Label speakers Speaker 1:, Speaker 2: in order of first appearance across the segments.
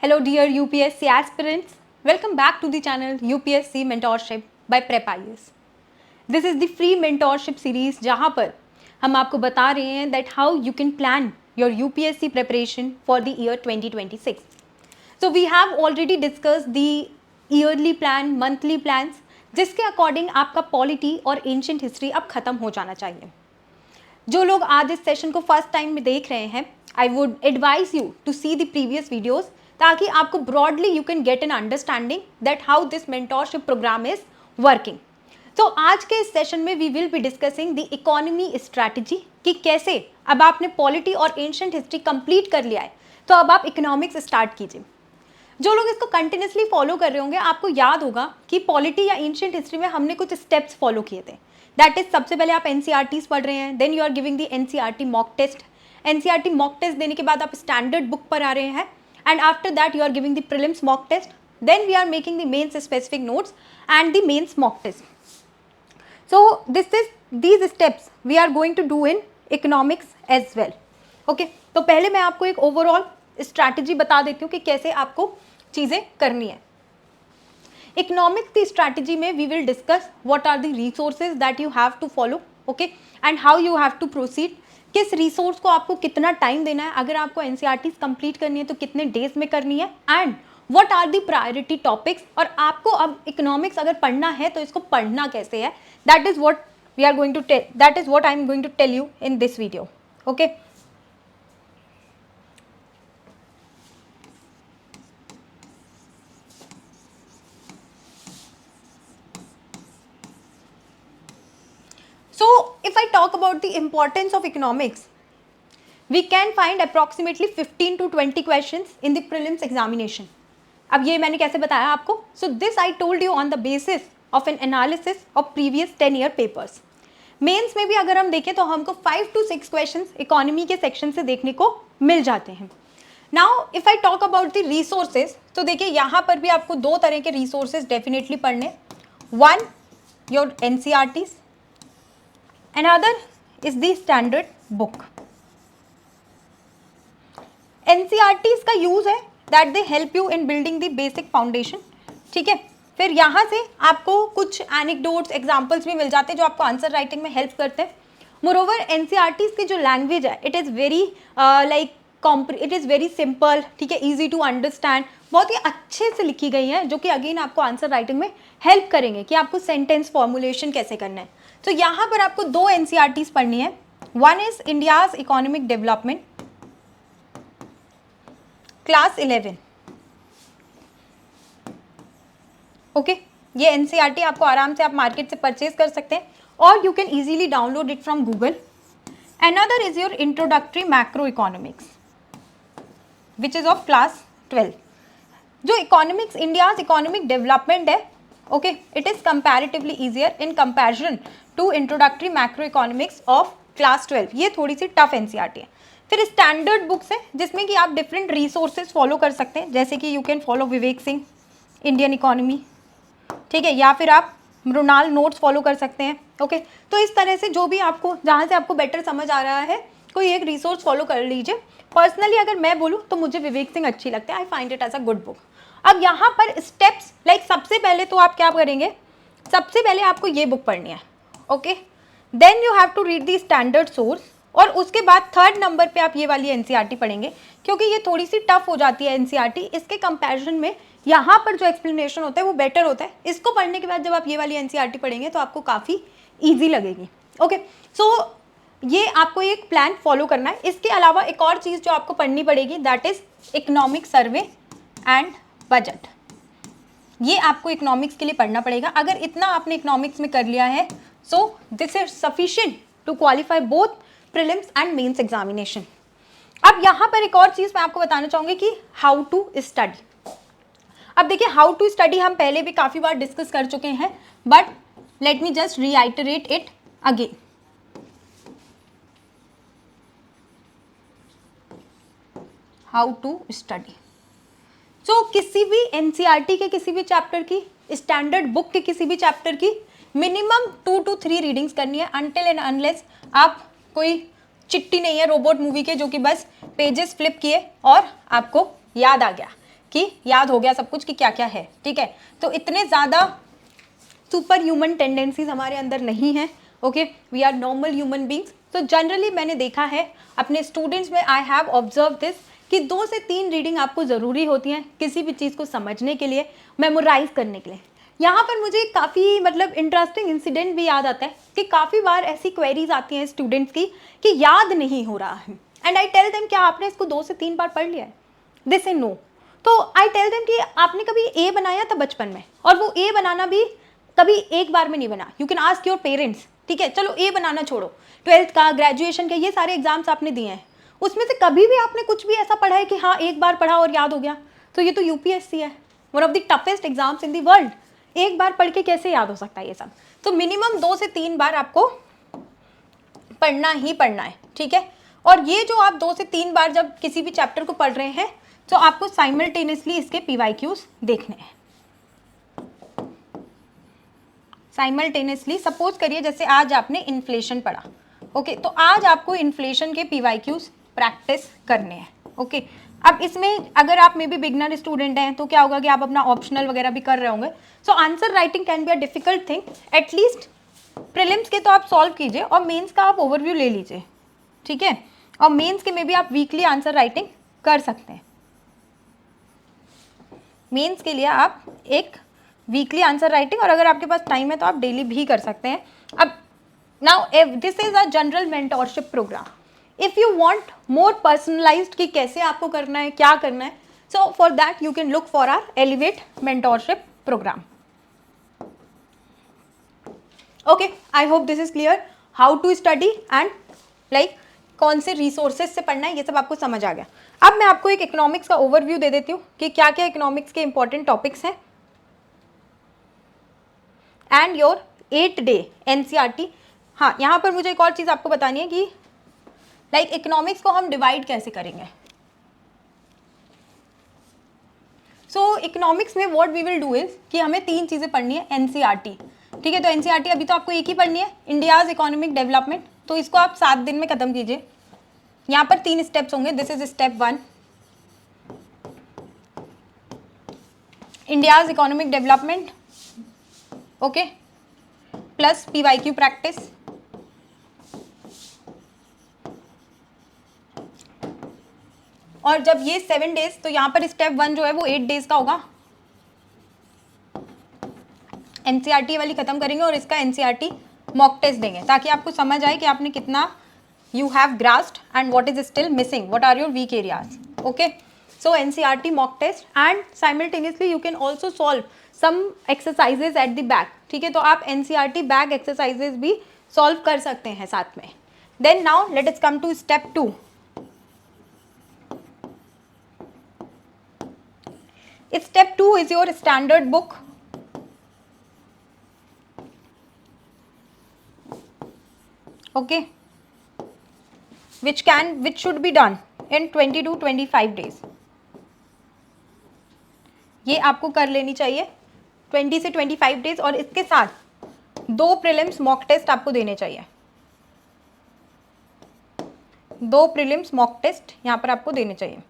Speaker 1: Hello dear UPSC aspirants, welcome back to the channel UPSC Mentorship by Prep IAS. This is the free mentorship series जहाँ पर हम आपको बता रहे हैं that how you can plan your UPSC preparation for the year 2026. So we have already discussed the yearly plan, monthly plans, जिसके according आपका polity और एंशियंट हिस्ट्री अब खत्म हो जाना चाहिए. जो लोग आज इस सेशन को फर्स्ट टाइम में देख रहे हैं, I would advise you to see the previous videos ताकि आपको broadly you can get an understanding that how this mentorship programme is working. तो आज के इस सेशन में we will be discussing the economy strategy कि कैसे अब आपने पॉलिटी और एंशियंट हिस्ट्री कंप्लीट कर लिया है तो अब आप इकोनॉमिक्स स्टार्ट कीजिए. जो लोग इसको कंटिन्यूसली फॉलो कर रहे होंगे आपको याद होगा कि पॉलिटी या एंशियंट हिस्ट्री में हमने कुछ स्टेप्स फॉलो किए थे. दैट इज सबसे पहले आप एनसीईआरटीज पढ़ रहे हैं, then you are giving the NCERT mock test. NCERT mock test देने के बाद आप स्टैंडर्ड बुक पर आ रहे हैं and after that you are giving the prelims mock test, then we are making the mains specific notes and the mains mock test. So these steps we are going to do in economics as well. Okay, तो पहले मैं आपको एक overall strategy बता देती हूँ कि कैसे आपको चीज़ें करनी है. इकोनॉमिक्स की स्ट्रैटेजी में we will discuss what are the resources that you have to follow, okay, and how you have to proceed. किस रिसोर्स को आपको कितना टाइम देना है, अगर आपको एनसीईआरटीज कंप्लीट करनी है तो कितने डेज में करनी है, and what are the priority topics. और आपको अब इकोनॉमिक्स अगर पढ़ना है तो इसको पढ़ना कैसे है, that is what we are going to tell, that is what I am going to tell you in this video. Okay, so if I talk about the importance of economics, we can find approximately 15 to 20 questions in the prelims examination. अब ये मैंने कैसे बताया आपको? So this I told you on the basis of an analysis of previous 10 year papers. Mains में भी अगर हम देखें तो हमको 5 to 6 क्वेश्चंस इकोनॉमी के सेक्शन से देखने को मिल जाते हैं. Now if I talk about the resources, तो देखिए यहाँ पर भी आपको दो तरह के रिसोर्सेज डेफिनेटली पढ़ने. One, your NCERTs, another is the standard book. NCERTs का यूज है that they help you in building the basic foundation. ठीक है, फिर यहाँ से आपको कुछ एनेक्डोट्स, एग्जाम्पल्स भी मिल जाते हैं जो आपको आंसर राइटिंग में हेल्प करते हैं. मोरओवर एनसीईआरटीज की जो लैंग्वेज है it is very it is very simple, ठीक है, ईजी टू अंडरस्टैंड, बहुत ही अच्छे से लिखी गई है जो कि अगेन आपको आंसर राइटिंग में हेल्प करेंगे कि आपको सेंटेंस फॉर्मुलेशन कैसे करना है. तो यहाँ पर आपको दो एनसीईआरटीज पढ़नी है. One is India's economic development, class 11. Okay, ये एनसीईआरटी आपको आराम से आप मार्केट से परचेज कर सकते हैं और you can easily download it from Google. Another is your introductory macro economics which is of class 12. जो इकोनॉमिक्स इंडियाज इकोनॉमिक डेवलपमेंट है, okay, it is comparatively easier in comparison to introductory macro economics of class 12. ये थोड़ी सी tough NCERT है. फिर standard books है जिसमें कि आप डिफरेंट रिसोर्सेज फॉलो कर सकते हैं, जैसे कि you can follow Vivek Singh Indian economy, ठीक है, या फिर आप मृणाल नोट्स फॉलो कर सकते हैं. ओके, तो इस तरह से जो भी आपको जहाँ से आपको बेटर समझ आ रहा है कोई एक रिसोर्स फॉलो कर लीजिए. पर्सनली अगर मैं बोलूँ तो मुझे विवेक सिंह अच्छी लगती है, I find it as a good book. अब यहाँ पर स्टेप्स सबसे पहले तो आप क्या करेंगे, सबसे पहले आपको ये बुक पढ़नी है. Okay, then you have to read the standard source, और उसके बाद थर्ड नंबर पे आप ये वाली एनसीईआरटी पढ़ेंगे क्योंकि ये थोड़ी सी टफ हो जाती है एनसीईआरटी. इसके कंपैरिजन में यहाँ पर जो एक्सप्लेनेशन होता है वो बेटर होता है. इसको पढ़ने के बाद जब आप ये वाली एनसीईआरटी पढ़ेंगे तो आपको काफ़ी ईजी लगेगी. ओके, सो ये आपको एक प्लान फॉलो करना है. इसके अलावा एक और चीज़ जो आपको पढ़नी पड़ेगी that is economic survey and budget. ये आपको इकोनॉमिक्स के लिए पढ़ना पड़ेगा. अगर इतना आपने इकोनॉमिक्स में कर लिया है so this is sufficient to qualify both prelims and mains examination. अब यहाँ पर एक और चीज़ मैं आपको बताना चाहूँगी कि हाउ टू स्टडी. अब देखिए हाउ टू स्टडी हम पहले भी काफ़ी बार डिस्कस कर चुके हैं, but let me just reiterate it again. How to study. So किसी भी एनसीईआरटी के किसी भी चैप्टर की, स्टैंडर्ड बुक के किसी भी चैप्टर की मिनिमम 2 to 3 रीडिंग्स करनी है अनटिल एंड अनलेस आप कोई चिट्टी नहीं है रोबोट मूवी के जो कि बस पेजेस फ्लिप किए और आपको याद आ गया. कि याद हो गया सब कुछ कि क्या क्या है, ठीक है। तो इतने ज़्यादा सुपर ह्यूमन टेंडेंसीज हमारे अंदर नहीं है, okay, we are normal human beings. तो जनरली मैंने देखा है अपने स्टूडेंट्स में, आई हैव ऑब्जर्व दिस कि 2 से 3 रीडिंग आपको ज़रूरी होती हैं किसी भी चीज़ को समझने के लिए, मेमोराइज करने के लिए। यहाँ पर मुझे काफ़ी मतलब इंटरेस्टिंग इंसिडेंट भी याद आता है कि काफ़ी बार ऐसी क्वेरीज आती हैं स्टूडेंट्स की कि याद नहीं हो रहा है, एंड आई टेल देम क्या आपने इसको 2 से 3 बार पढ़ लिया है, दे से नो। तो आई टेल देम कि आपने कभी ए बनाया था बचपन में, और वो ए बनाना भी कभी एक बार में नहीं बना, you can ask your parents, ठीक है। चलो ए बनाना छोड़ो, 12th का, ग्रेजुएशन के, ये सारे एग्जाम्स आपने दिए हैं, उसमें से कभी भी आपने कुछ भी ऐसा पढ़ा है कि हाँ एक बार पढ़ा और याद हो गया? तो ये तो यूपीएससी है, one of the toughest exams in the world, एक बार पढ़ के कैसे याद हो सकता है ये सब? तो मिनिमम 2 से 3 बार आपको पढ़ना ही पढ़ना है, ठीक है। और ये जो आप 2 से 3 बार जब किसी भी चैप्टर को पढ़ रहे हैं तो आपको साइमल्टेनियसली इसके पीवाईक्यूज देखने हैं। साइमल्टेनियसली सपोज करिए जैसे आज आपने इन्फ्लेशन पढ़ा, ओके, तो आज आपको इन्फ्लेशन के पीवाईक्यूज प्रैक्टिस करने हैं, ओके। अब इसमें अगर आप मे बी बिगनर स्टूडेंट हैं तो क्या होगा कि आप अपना ऑप्शनल वगैरह भी कर रहे होंगे, so answer writing can be a difficult thing. At least prelims के तो आप सॉल्व कीजिए और मेंस का आप ओवरव्यू ले लीजिए, ठीक है। और मेंस के में भी आप वीकली आंसर राइटिंग कर सकते हैं। मेंस के लिए आप एक वीकली आंसर राइटिंग, और अगर आपके पास टाइम है तो आप डेली भी कर सकते हैं। अब now this is a general mentorship programme, if you want more personalised कि कैसे आपको करना है, क्या करना है, so for that you can look for our elevate mentorship programme. Okay, I hope this is clear, how to study and like कौन से रिसोर्सेज से पढ़ना है, ये सब आपको समझ आ गया। अब मैं आपको एक इकोनॉमिक्स का ओवरव्यू दे देती हूँ कि क्या क्या इकोनॉमिक्स के इंपॉर्टेंट टॉपिक्स हैं, एंड योर 8 डे एनसीईआरटी। हाँ, यहाँ पर मुझे एक और चीज़ आपको बतानी है कि लाइक इकोनॉमिक्स को हम डिवाइड कैसे करेंगे। सो इकोनॉमिक्स में what we will do is कि हमें 3 चीज़ें पढ़नी है एनसीईआरटी, ठीक है। तो एनसीईआरटी अभी तो आपको एक ही पढ़नी है, इंडियाज इकोनॉमिक डेवलपमेंट, तो इसको आप 7 दिन में खत्म कीजिए। यहाँ पर 3 स्टेप्स होंगे, this is step 1, India's economic development, okay, plus PYQ practice, और जब ये 7 डेज, तो यहाँ पर स्टेप 1 जो है वो 8 डेज का होगा। एनसीईआरटी वाली खत्म करेंगे और इसका एनसीईआरटी मॉक टेस्ट देंगे ताकि आपको समझ आए कि आपने कितना you have grasped and what is still missing, what are your weak areas, okay. So NCERT mock test and simultaneously you can also solve some exercises at the back, ठीक है। तो आप NCERT back exercises भी solve कर सकते हैं साथ में। Then now let us come to step 2. Step 2 is your standard book, okay, which should be done in 20 to 25 days. ये आपको कर लेनी चाहिए 20 से 25 डेज, और इसके साथ 2 प्रीलिम्स मॉक टेस्ट आपको देने चाहिए, 2 प्रीलिम्स मॉक टेस्ट यहाँ पर आपको देने चाहिए।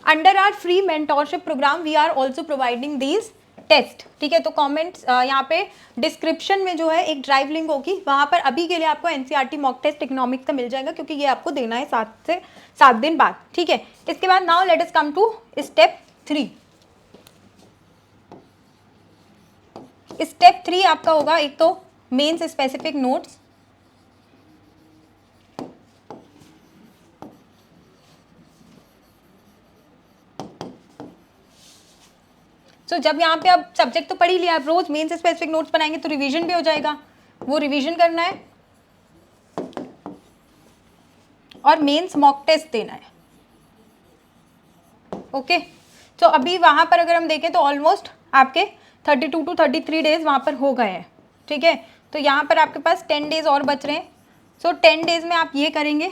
Speaker 1: Under our free mentorship programme we are also providing these test, ठीक है। तो कमेंट्स यहाँ पे डिस्क्रिप्शन में जो है एक ड्राइव लिंक होगी, वहाँ पर अभी के लिए आपको एनसीईआरटी मॉक टेस्ट इकोनॉमिक्स का मिल जाएगा क्योंकि ये आपको देना है 7 से 7 दिन बाद, ठीक है। इसके बाद now let us come to step 3। Step 3 आपका होगा एक तो मेंस स्पेसिफिक नोट्स, सो जब यहाँ पे आप सब्जेक्ट तो पढ़ ही लिया, आप रोज मेंस स्पेसिफिक नोट्स बनाएंगे तो रिवीजन भी हो जाएगा, वो रिवीजन करना है और मेंस मॉक टेस्ट देना है, ओके। तो अभी वहाँ पर अगर हम देखें तो ऑलमोस्ट आपके 32 to 33 डेज वहाँ पर हो गए हैं, ठीक है। तो यहाँ पर आपके पास 10 डेज और बच रहे हैं, सो 10 डेज में आप ये करेंगे,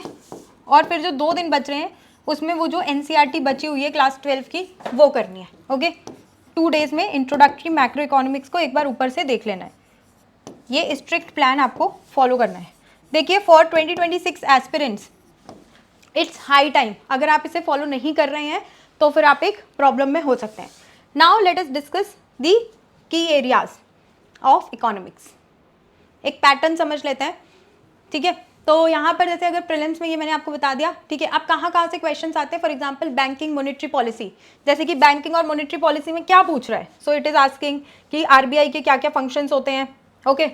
Speaker 1: और फिर जो 2 दिन बच रहे हैं उसमें वो जो एनसीईआरटी बची हुई है क्लास 12 की वो करनी है, ओके। 2 डेज में इंट्रोडक्टरी मैक्रो इकोनॉमिक्स को एक बार ऊपर से देख लेना है, ये स्ट्रिक्ट प्लान आपको फॉलो करना है। देखिए for 2026 aspirants it's high time, अगर आप इसे फॉलो नहीं कर रहे हैं तो फिर आप एक प्रॉब्लम में हो सकते हैं. Now let us discuss the की एरियाज ऑफ इकोनॉमिक्स. एक पैटर्न समझ लेते हैं, ठीक है. तो यहाँ पर जैसे अगर प्रीलिम्स में ये मैंने आपको बता दिया, ठीक है. अब कहाँ से क्वेश्चंस आते हैं, for example banking monetary policy, जैसे कि बैंकिंग और मॉनेटरी पॉलिसी में क्या पूछ रहा है. सो इट इज आस्किंग कि आरबीआई के क्या क्या फंक्शंस होते हैं, ओके.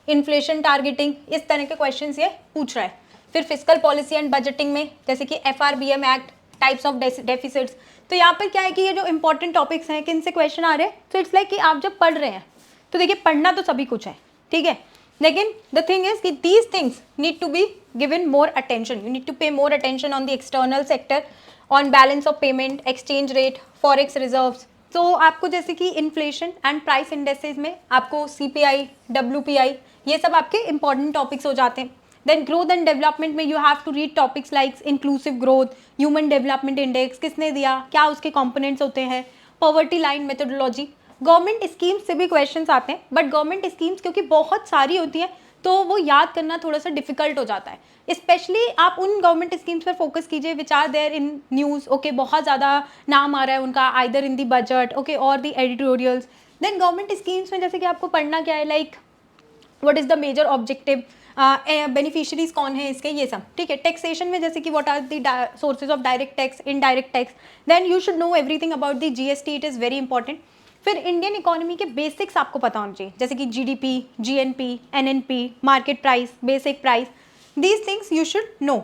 Speaker 1: इन्फ्लेशन टारगेटिंग, इस तरह के क्वेश्चंस ये पूछ रहा है. फिर फिस्कल पॉलिसी एंड बजटिंग में जैसे कि FRBM act, types of deficits. तो यहाँ पर क्या है कि ये जो इंपॉर्टेंट टॉपिक्स हैं, किन से क्वेश्चन आ रहे हैं. तो इट्स लाइक कि आप जब पढ़ रहे हैं तो देखिए पढ़ना तो सभी कुछ है, ठीक है, लेकिन द थिंग इज कि these things need to be given more attention. You need to pay more attention on the external sector, on balance of payment, exchange rate, forex reserves. तो आपको जैसे कि इन्फ्लेशन एंड प्राइस इंडेक्सेस में आपको CPI, WPI, ये सब आपके important topics हो जाते हैं. देन ग्रोथ एंड डेवलपमेंट में you have to read topics like inclusive growth, human development index किसने दिया, क्या उसके कंपोनेंट्स होते हैं, poverty line methodology. Government schemes से भी क्वेश्चंस आते हैं, बट गवर्नमेंट स्कीम्स क्योंकि बहुत सारी होती हैं तो वो याद करना थोड़ा सा डिफिकल्ट हो जाता है. स्पेशली आप उन गवर्नमेंट स्कीम्स पर फोकस कीजिए which are there in news, okay, बहुत ज़्यादा नाम आ रहा है उनका either in the budget, okay, और the editorials. Then government schemes में जैसे कि आपको पढ़ना क्या है, like what is the major objective, beneficiaries कौन है इसके, ये सब, ठीक है. टैक्सेशन में जैसे कि what are the sources of direct tax, indirect tax. Then you should know everything about the GST, it is very important. फिर इंडियन इकोनॉमी के बेसिक्स आपको पता होना चाहिए, जैसे कि GDP, GNP, NNP, market price, basic price, these things you should know.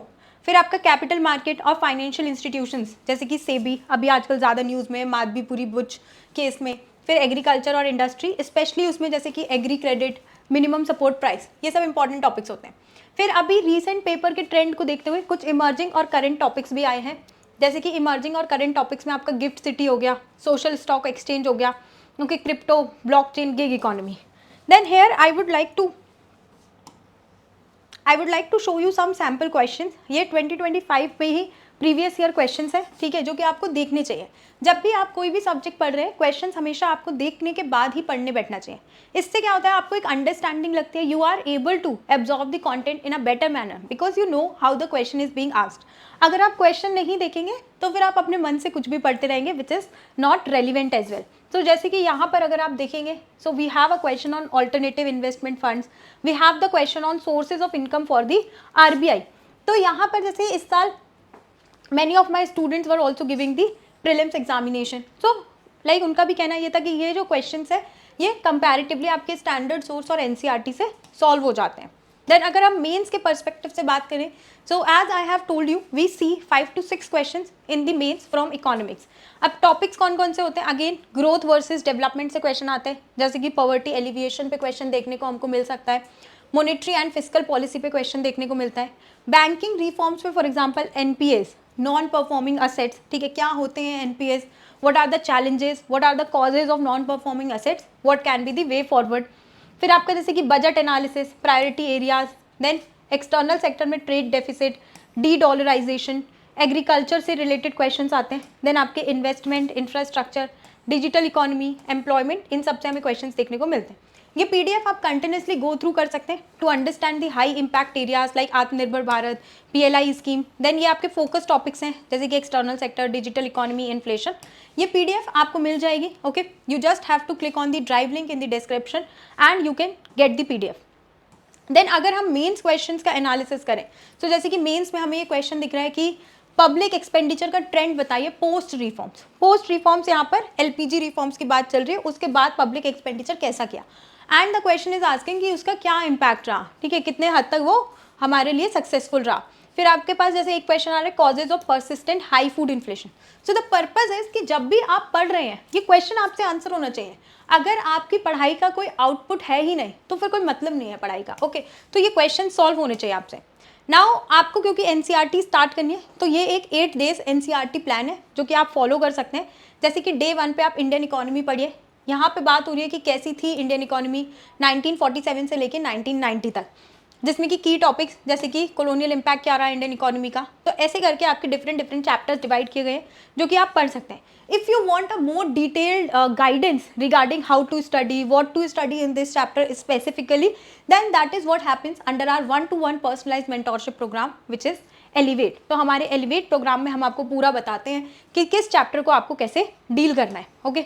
Speaker 1: फिर आपका कैपिटल मार्केट और फाइनेंशियल इंस्टीट्यूशंस जैसे कि सेबी, अभी आजकल ज़्यादा न्यूज़ में, माधवीपुरी बुच केस में. फिर एग्रीकल्चर और इंडस्ट्री, स्पेशली उसमें जैसे कि agri credit, minimum support price, ये सब इंपॉर्टेंट टॉपिक्स होते हैं. फिर अभी रीसेंट पेपर के ट्रेंड को देखते हुए कुछ इमर्जिंग और करंट टॉपिक्स भी आए हैं, जैसे कि इमर्जिंग और करंट टॉपिक्स में आपका गिफ्ट सिटी हो गया, सोशल स्टॉक एक्सचेंज हो गया, okay, crypto, blockchain, gig economy. Then here I would like to show you some sample questions. ये 2025 में ही प्रीवियस ईयर क्वेश्चंस है, ठीक है, जो कि आपको देखने चाहिए. जब भी आप कोई भी सब्जेक्ट पढ़ रहे हैं, क्वेश्चंस हमेशा आपको देखने के बाद ही पढ़ने बैठना चाहिए. इससे क्या होता है, आपको एक अंडरस्टैंडिंग लगती है, you are able to absorb the content in a better manner because you know how the question is being asked. अगर आप क्वेश्चन नहीं देखेंगे तो फिर आप अपने मन से कुछ भी पढ़ते रहेंगे which is not relevant as well. तो जैसे कि यहाँ पर अगर आप देखेंगे, so we have a question on alternative investment funds, we have the question on sources of income for the RBI. तो यहाँ पर जैसे इस साल many of my students were also giving the prelims examination. So like उनका भी कहना ये था कि ये जो क्वेश्चन है ये कंपैरेटिवली आपके स्टैंडर्ड सोर्स और एनसीईआरटी से सॉल्व हो जाते हैं. देन अगर हम मेंस के पर्सपेक्टिव से बात करें, so as I have told you we see 5 to 6 questions in the mains from economics. अब टॉपिक्स कौन कौन से होते हैं, अगेन ग्रोथ वर्सेस डेवलपमेंट से क्वेश्चन आते हैं, जैसे कि पॉवर्टी एलिविएशन पे क्वेश्चन देखने को हमको मिल सकता है, मॉनेटरी एंड फिस्कल पॉलिसी पे क्वेश्चन देखने को मिलता है, बैंकिंग रिफॉर्म्स पे for example NPAs, non performing assets, ठीक है, क्या होते हैं NPAs, what are the challenges, what are the causes of non performing assets, what can be the way forward. फिर आपका जैसे कि budget analysis, priority areas, then external sector में trade deficit, de dollarisation, agriculture से related questions आते हैं. Then आपके investment, infrastructure, digital economy, employment, इन सबसे हमें क्वेश्चंस देखने को मिलते हैं. ये पीडीएफ आप कंटिन्यूसली गो थ्रू कर सकते हैं to understand the high impact areas like Atmanirbhar Bharat, PLI scheme. Then ये आपके फोकस टॉपिक्स हैं जैसे कि external sector, digital economy, inflation. ये पीडीएफ आपको मिल जाएगी, okay. You just have to click on the drive link in the description and you can get the PDF. Then अगर हम मेंस क्वेश्चंस का एनालिसिस करें, तो जैसे कि मेंस में हमें ये क्वेश्चन दिख रहा है कि पब्लिक एक्सपेंडिचर का ट्रेंड बताइए पोस्ट रिफॉर्म्स. पोस्ट रिफॉर्म्स यहाँ पर एलपीजी रिफॉर्म्स की बात चल रही है, उसके बाद पब्लिक एक्सपेंडिचर कैसा किया, and the question is asking कि उसका क्या इम्पैक्ट रहा, ठीक है, कितने हद तक वो हमारे लिए सक्सेसफुल रहा. फिर आपके पास जैसे एक क्वेश्चन आ रहा है causes of persistent high food inflation. So the purpose is कि जब भी आप पढ़ रहे हैं ये क्वेश्चन आपसे आंसर होना चाहिए. अगर आपकी पढ़ाई का कोई आउटपुट है ही नहीं तो फिर कोई मतलब नहीं है पढ़ाई का, ओके. तो ये क्वेश्चन सॉल्व होने चाहिए आपसे. नाउ आपको क्योंकि एनसीईआरटी स्टार्ट करनी है तो ये एक 8 days एनसीईआरटी प्लान है जो कि आप फॉलो कर सकते हैं. जैसे कि डे 1 पे आप इंडियन इकोनॉमी पढ़िए. यहाँ पे बात हो रही है कि कैसी थी इंडियन इकोनॉमी 1947 से लेके 1990 तक. जिसमें कि की टॉपिक्स जैसे कि कॉलोनियल इम्पैक्ट क्या रहा है इंडियन इकोनॉमी का, तो ऐसे करके आपके डिफरेंट चैप्टर्स डिवाइड किए गए हैं जो कि आप पढ़ सकते हैं. If you want a more detailed guidance regarding how to study, what to study in this chapter specifically, then that is what happens under our 1-to-1 personalised mentorship program which is Elevate. तो हमारे elevate programme में हम आपको पूरा बताते हैं कि किस चैप्टर को आपको कैसे डील करना है. ओके,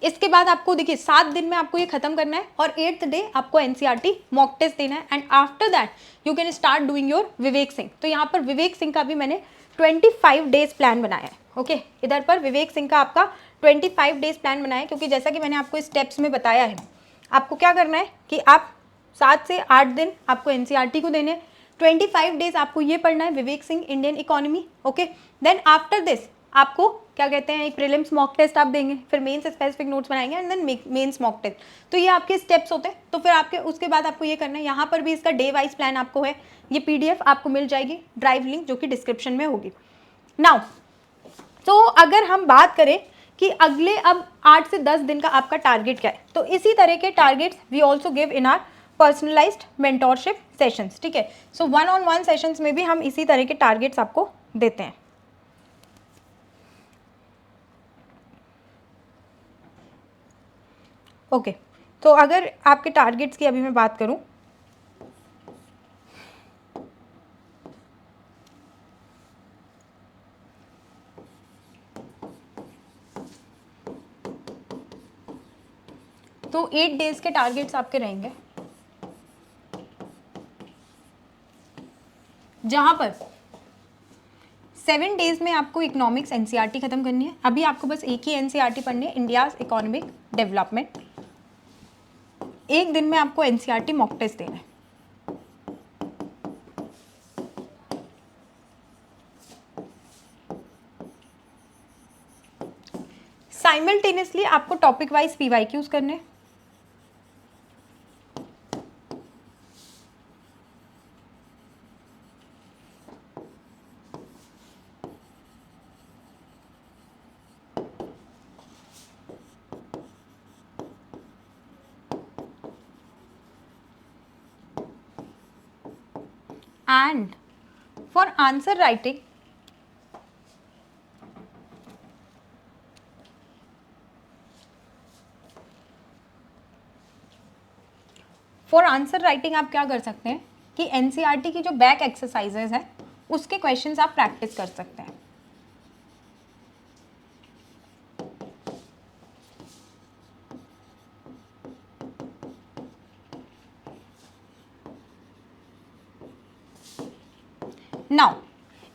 Speaker 1: इसके बाद आपको देखिए 7 दिन में आपको ये खत्म करना है और 8th डे आपको एनसीईआरटी मॉक टेस्ट देना है and after that you can start doing your Vivek Singh. तो यहाँ पर विवेक सिंह का भी मैंने 25 डेज प्लान बनाया है. ओके, इधर पर विवेक सिंह का आपका 25 डेज प्लान बनाया है, क्योंकि जैसा कि मैंने आपको स्टेप्स में बताया है, आपको क्या करना है कि आप 7 से 8 दिन आपको एनसीईआरटी को देने, 25 डेज आपको ये पढ़ना है Vivek Singh Indian economy. Okay, then after this आपको क्या कहते हैं, एक प्रीलिम्स मॉक टेस्ट आप देंगे, फिर मेंस स्पेसिफिक नोट्स बनाएंगे and then mains mock test. तो ये आपके स्टेप्स होते हैं. तो फिर आपके उसके बाद आपको ये करना है, यहाँ पर भी इसका डे वाइज प्लान आपको है. ये पीडीएफ आपको मिल जाएगी, ड्राइव लिंक जो कि डिस्क्रिप्शन में होगी. नाउ तो अगर हम बात करें कि अगले अब 8 से 10 दिन का आपका टारगेट क्या है, तो इसी तरह के targets we also give in our personalised mentorship sessions. ठीक है, सो 1-on-1 सेशंस में भी हम इसी तरह के टारगेट्स आपको देते हैं. ओके, तो अगर आपके टारगेट्स की अभी मैं बात करूं, तो 8 डेज के टारगेट्स आपके रहेंगे, जहां पर 7 डेज में आपको इकोनॉमिक्स एनसीईआरटी खत्म करनी है. अभी आपको बस एक ही एनसीईआरटी पढ़नी है, इंडियाज इकोनॉमिक डेवलपमेंट. एक दिन में आपको एनसीईआरटी मॉक टेस्ट देना है. साइमल्टेनियसली आपको टॉपिक वाइज पीवाईक्यूज करने हैं. And for answer writing, आप क्या कर सकते हैं कि एनसीईआरटी की जो बैक एक्सरसाइजेज है उसके क्वेश्चंस आप प्रैक्टिस कर सकते हैं. Now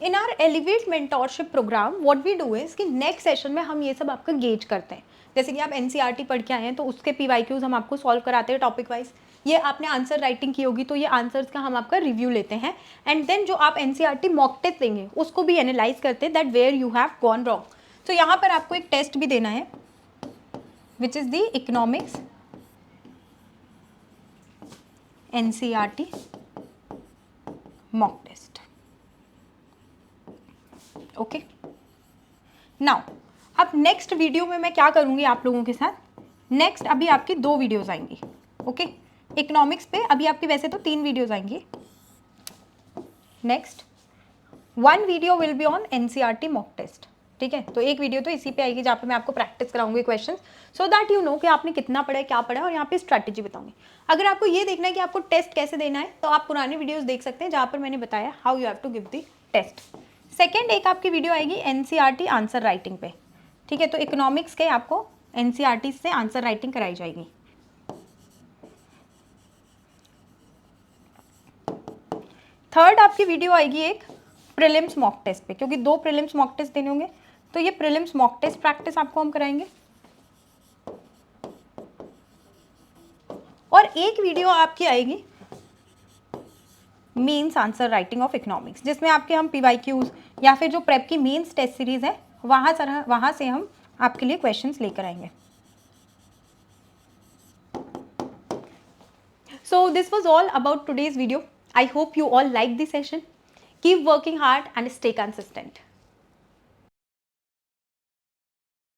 Speaker 1: in our Elevate mentorship program what we do is कि नेक्स्ट सेशन में हम ये सब आपका गेज करते हैं. जैसे कि आप एनसीईआरटी पढ़ के आए हैं तो उसके पीवाईक्यूज हम आपको सॉल्व कराते हैं टॉपिक वाइज. ये आपने आंसर राइटिंग की होगी तो ये आंसर्स का हम आपका रिव्यू लेते हैं एंड देन जो आप एनसीईआरटी मॉक टेस्ट देंगे उसको भी एनालाइज करते हैं that where you have gone wrong. तो यहाँ पर आपको एक टेस्ट भी देना है which is the economics NCERT mock test. Okay, now अब नेक्स्ट वीडियो में मैं क्या करूंगी आप लोगों के साथ, नेक्स्ट अभी आपकी 2 वीडियोस आएंगी. ओके, इकोनॉमिक्स पे अभी आपकी वैसे तो 3 वीडियोस आएंगी. Next 1 video will be on NCERT mock test. ठीक है, तो एक वीडियो तो इसी पे आएगी जहाँ पे मैं आपको प्रैक्टिस कराऊंगी questions, so that you know कि आपने कितना पढ़ा है, क्या पढ़ा है, और यहाँ पे स्ट्रैटेजी बताऊंगी. अगर आपको ये देखना है कि आपको टेस्ट कैसे देना है तो आप पुराने वीडियोस देख सकते हैं जहाँ पर मैंने बताया how you have to give the test. Second एक आपकी वीडियो आएगी एनसीईआरटी आंसर राइटिंग पे. ठीक है, तो इकोनॉमिक्स के आपको एनसीईआरटी से आंसर राइटिंग कराई जाएगी. थर्ड आपकी वीडियो आएगी एक प्रीलिम्स मॉक टेस्ट पे, क्योंकि 2 प्रीलिम्स मॉक टेस्ट देने होंगे तो ये प्रीलिम्स मॉक टेस्ट प्रैक्टिस आपको हम कराएंगे. और एक वीडियो आपकी आएगी mains answer writing of economics, जिसमें आपके हम पीवाईक्यूज या फिर जो प्रेप की मेंस टेस्ट सीरीज है वहाँ से हम आपके लिए क्वेश्चंस लेकर आएंगे. So this was all about today's video. I hope you all liked the session. Keep working hard and stay consistent.